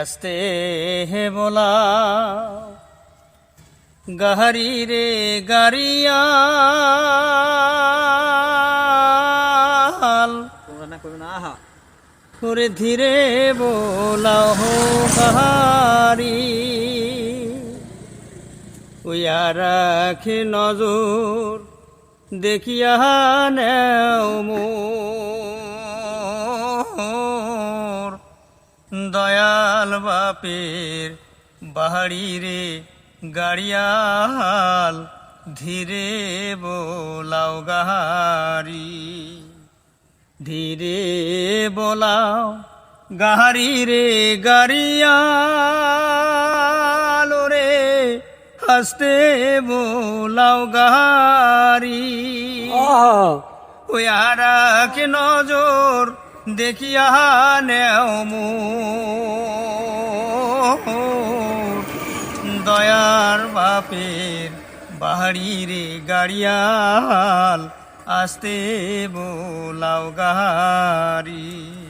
আস্তে হে বলা গাহারি রে গারিয়াল করে ধীরে বোলাও হো গাহারি ওয়া রাখে নজর দেখিয়া নেও মোর দয়াল বাপের বাহারি রে গাড়িয়াল ধীরে বোলাও গাহারি ধীরে বোলাও গাহারি রে গাড়িয়াল রে হাসতে বোলাও গাহারি ওই আরাকে নজর দেখিয়া নেও মোর দয়ার বাপের বাহারি রে গাড়িয়াল আসতে বোলাও গাহারি।